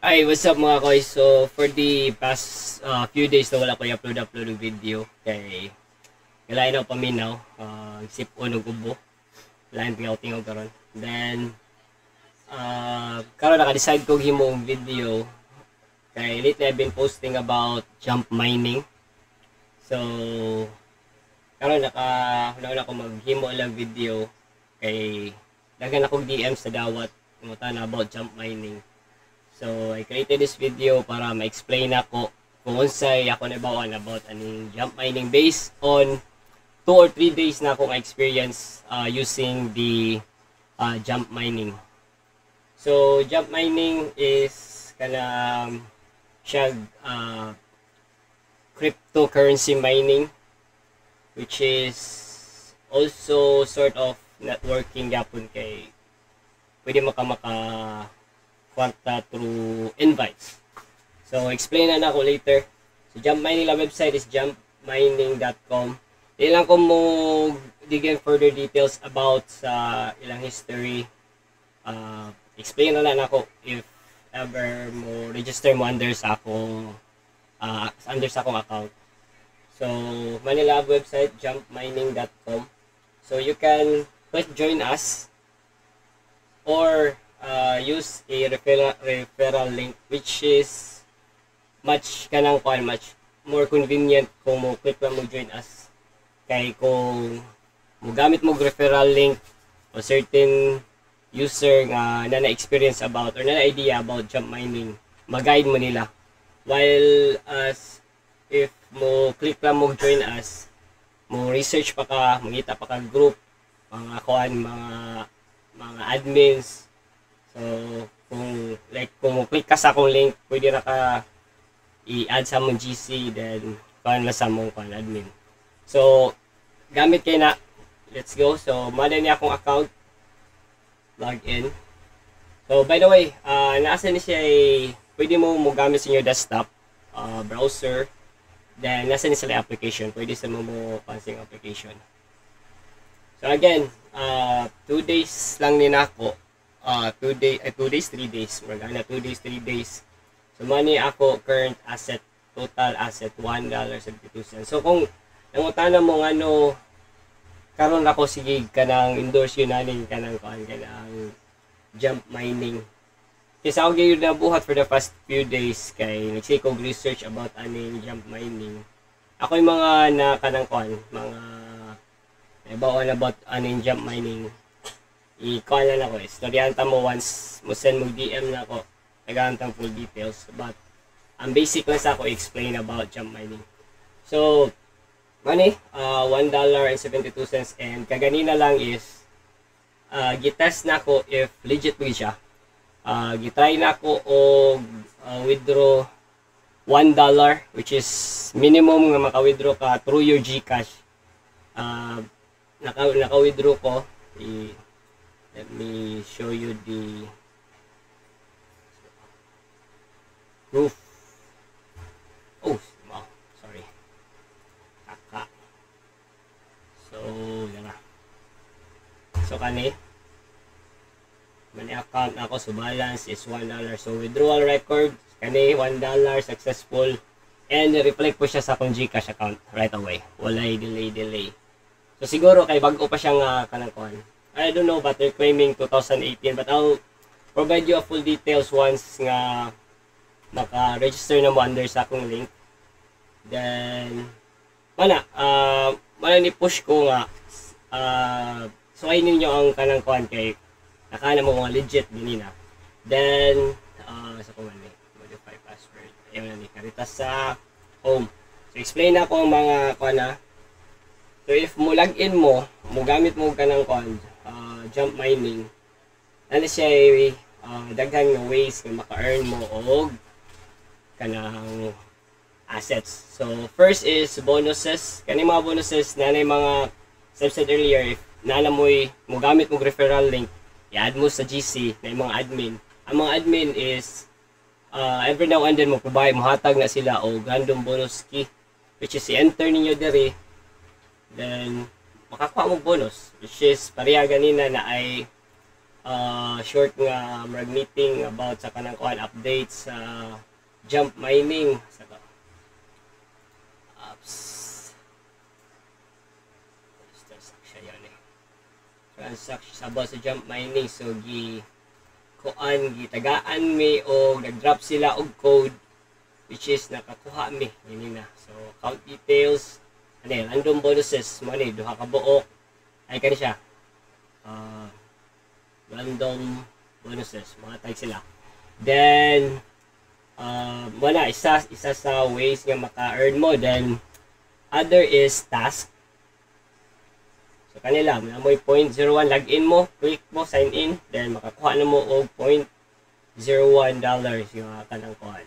Hi, what's up mga koy? So, for the past few days na wala ko i-upload ng video kay kailangan ako paminaw, sip o ubo. Kailangan tingaw-tingaw karon. Then, karon naka-decide ko himong video kay lately I've been posting about jump mining. So, karon nauna ko maghimo lang video kay dagan akong DM sa dawat ngutana about jump mining. So, I created this video para ma-explain ako kung unsay ako nabawan about aning jump mining based on 2 or 3 days na akong experience using the jump mining. So, jump mining is kanang siya cryptocurrency mining, which is also sort of networking yapon kay pwede maka through invites. So, explain na ako later. So, jump mining la website is jumpmining.com. Ilang ko mo digin further details about sa ilang history. Explain na ako if ever mo register mo under sa akong account. So, Manila website jumpmining.com. So, you can click join us or use a referral link, which is much more convenient kung mo click lang mo join us. Kay kung mo gamit mo referral link o certain user nga na-experience about or na-idea about jump mining, mag-guide mo nila. While as if mo click lang mo join us, mo research pa ka, mangita pa ka group, mga admins. So, kung click ka sa akong link, pwede na ka i-add sa mong GC, then kuhan na sa mong admin. So, gamit kayo na. Let's go. So, mada niya akong account. Log in. So, by the way, nasa ni siya pwede mo gamit sa inyo desktop, browser, then nasa ni sila application. Pwede sa mo pansing application. So, again, 2 days lang nina ako. 2 days, 3 days. Magana 2 days, 3 days. So, money ako, current asset, total asset, $1.72. So, kung nangutana mo ano, karon ako sige kanang endorse yun nanin kanang jump mining. Kasi ako gayon na buhat for the past few days kay nagsikog research about aning jump mining. Ako yung mga mga bawal about aning jump mining. I-call na ako. Storyahan mo once mo send mo DM na ako. Nagahantang full details. But, ang basic lang sa ako explain about jump mining. So, money, $1.72 and kaganina lang is gitest na ako if legit mo siya. Gitry na ako o withdraw $1 which is minimum nga maka-withdraw ka through your GCash. Naka-withdraw ko. Let me show you the proof. Oh, sorry. So, yan na. So, money account na ako. So, balance is $1. So, withdrawal record, $1 successful. And, reflect po siya sa akong GCash account right away. Walay delay. So, siguro kay bago pa siyang I don't know, but they're claiming 2018. But I'll provide you a full details once nga maka-register na mo under sa akong link. Then, mana ni-push ko nga, so ay ninyo ang kay nakana mo mga legit din na. Then, sa kung modify password. Ayun na ni, karita sa home. So, explain na ko mga So, if mo login mo gamit mo jump mining, ano siya daghan nga ways nga maka-earn mo og kanang assets. So, first is bonuses. Kani mga bonuses na mga said earlier, if nala mo gamit mo referral link, i-add mo sa GC na mga admin. Ang mga admin is every now and then mo hatag na sila o random bonus key, which is i-enter ninyo diri, then makakuha mo bonus, which is pareha ganina na ay short nga murag meeting about sa kanang kuan updates sa jump mining sa apps transactions about sa jump mining. So gitagaan mi o nag-drop sila og code which is nakakuha mi na. So account details, random bonuses mo ni duha ka buok ay kani siya. Random bonuses, mga tag sila. Then wala isa sa ways nga maka-earn mo. Then other is task. So kanila mo 0.01 login mo, click mo sign in, then makakuha na mo og $0.01 yung kanang kuan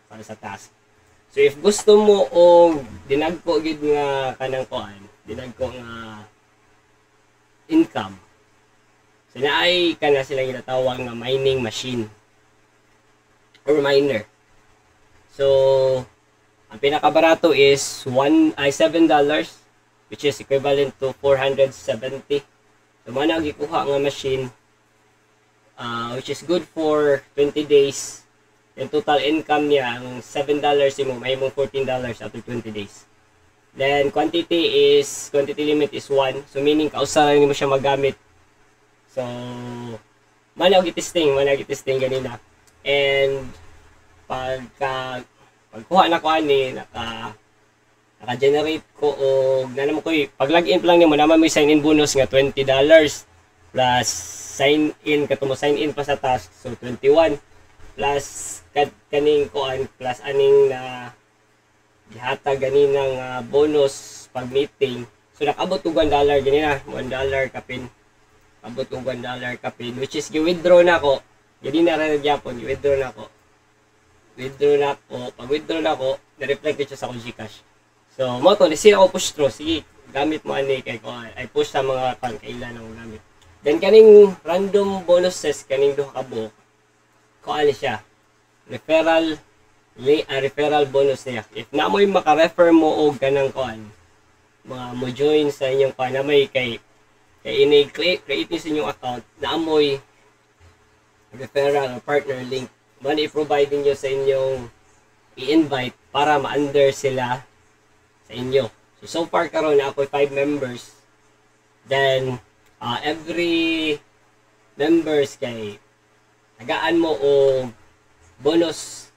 para sa task. So if gusto mo og dinagko gid nga kanang kuan, dinagko nga income, so naay kana sila ginatawag nga mining machine or miner. So ang pinakabarato is $7, which is equivalent to 470. So mana gikuha nga machine which is good for 20 days. Yung total income niya ang $7 mo may mong $14 after 20 days. Then quantity limit is 1. So meaning kausaran mo siya magamit. So mana gitesting ganina. And pagkuha na ko ani naka-generate ko og nanamo ko pag login pa lang nimo naman may sign in bonus nga $20 plus sign in pa sa task, so 21 plus kaning kuan plus aning na gihatag ganinang bonus pag meeting. So nakabot og $1 ganina, $1 kapin. Abot og $1 kapin which is gi-withdraw na ko. Ganina ra gyapon gi-withdraw na ko. Pag withdraw na ko, na-reflect ito sa akong GCash. So mo to lisi ako push through. Sige, gamit mo ani kay ko ay push sa mga kailan ako gamit. Then kaning random bonuses kaning duha ka buok. Kuan siya. Referral bonus niya. If namoy maka-refer mo og kanang kuan, mga mo join sa inyong kuan na may kay ini-create niyo sa inyong account na amoy referral or partner link. Man i-provide niyo sa inyong i-invite para ma-under sila sa inyo. So far karon na ako 5 members. Then every members kay tagaan mo o bonus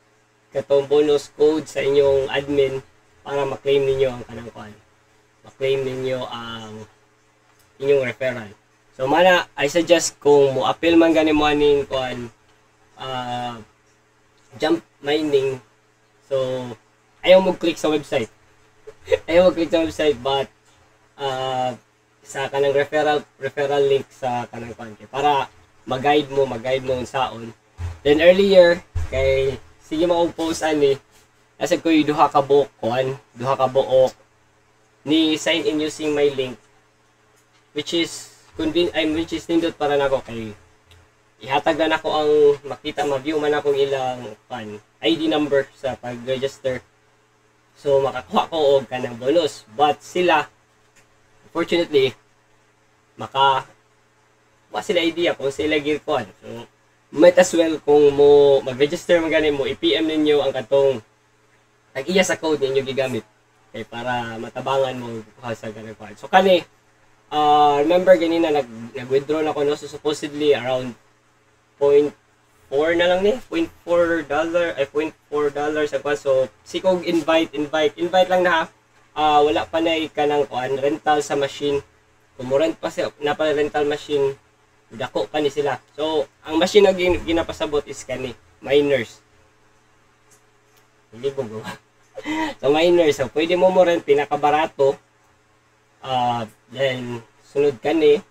katong bonus code sa inyong admin para ma-claim ninyo ang kanang kuan. Ma-claim ninyo ang inyong referral. So mana I suggest kung mo appeal man gani mo aning kuan jump mining, so ayaw mo click sa website. But sa kanang referral link sa kanang kuan para mag-guide mo unsaon. Then earlier kay sige mo og post ani asad ko yung duha ka buok ni sign in using my link which is nindot para nako kay ihatag na nako ang ma-view man akong ilang ID number sa pag-register. So makakuha ko og kanang bonus. But sila unfortunately wa sila idea kung sila girkon. So might as well kung mo mag-register man gani mo i-PM ninyo ang katong tag-iya sa code ninyo gigamit kay para matabangan mo kuha sa kanang kuan. So kani remember ganina nag-withdraw na ko no, so supposedly around $0.4 na lang ni, $0.4 sa kuan. So sikog invite lang na ha. Wala pa na kanang kuan rental sa machine. Kung mo rent pa siya na pa rental machine, dako pa ni sila. So ang machine na ginapasabot is kani miners. Hindi ko gawa. So miners, so pwede mo rent pinakabarato. Then sunod kani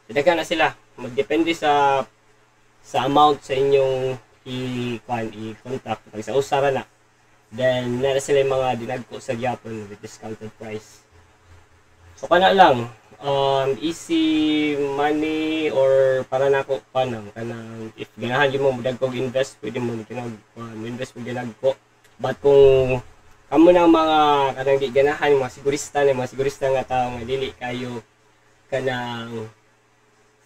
dagan na sila, magdepende sa amount sa inyong i-contact pag sa usara na. Then nara sila yung mga dinagko sa gyapon with discounted price. So kana lang easy money or para nako kanang if ganahan mo dagko invest, pwede mo invest mo dinagko. But kung kamo ng mga kanang di ganahan mga sigurista nga tao nga dili kayo kanang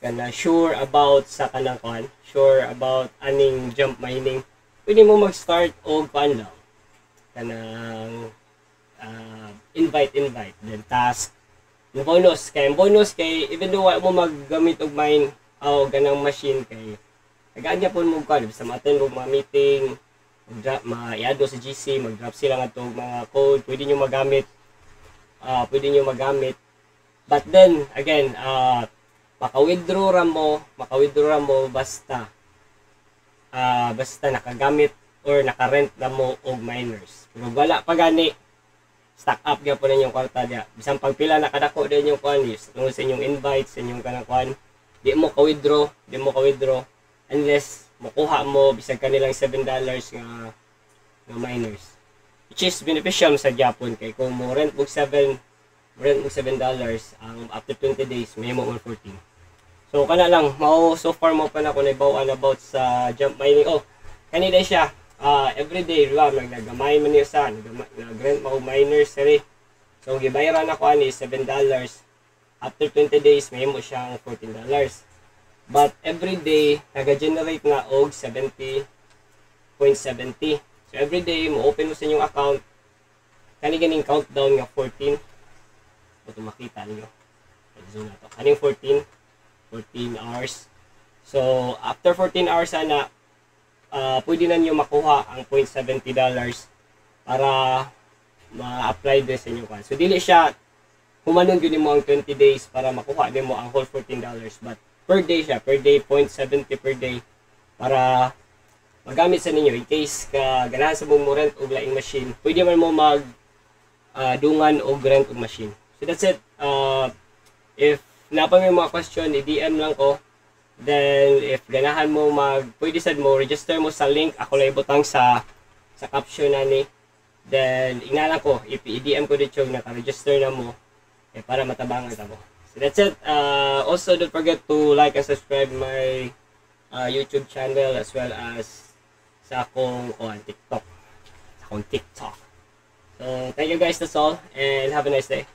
kana sure about sa kanang kuan, sure about aning jump mining, pwede mo mag-start og kuan lang kanang invite then task na bonus kay even though wa mo maggamit og mine o ganang machine kay tagaan niya po mo kuan sa ma-attend mo mga meeting, mag-drop ma-iado sa GC, mag-drop sila nga tong mga code, pwede niyo magamit. But then again, maka-withdraw ra mo basta nakagamit or naka-rent na mo og miners. Kung wala pa gani, stack up gyud po ninyong kwarta dia. Bisan pagpila na kadako din yung kuan is tungod sa inyong invites, sa inyong kanang kuan, di mo ka-withdraw unless makuha mo bisag kanilang $7 nga miners. Which is beneficial sa Japon kay kung mo rent mo $7 ang after 20 days may mo 14. So kana lang so far mo pa na ko naibawan about sa jump mining. Kanina siya everyday diba naggamay man niya sa nag-rent mo miners sari. So gibayaran ako ani $7. After 20 days may mo siyang $14. But every day naga-generate na og 70.70. So every day mo open mo sa inyong account kani countdown nga 14. Ito makita niyo. Zoom na to. Kaning 14 hours. So after 14 hours sana pwede na niyo makuha ang $0.70 para ma-apply din sa inyo. So dili siya humanon gyud mo ang 20 days para makuha din mo ang whole $14, but per day siya, per day $0.70 per day para magamit sa ninyo in case ka ganahan sa mong rent og laing machine. Pwede man mo mag dungan og rent og machine. So that's it. If napa may mga question, i-DM lang ko. Then if ganahan mo pwede sad mo register mo sa link ako lang ibutang sa caption nani. Then ingnalan ko i-DM ko dito naka-register na mo para matabangan ta mo. So that's it. Also don't forget to like and subscribe my YouTube channel as well as sa akong TikTok. So thank you guys, that's all, and have a nice day.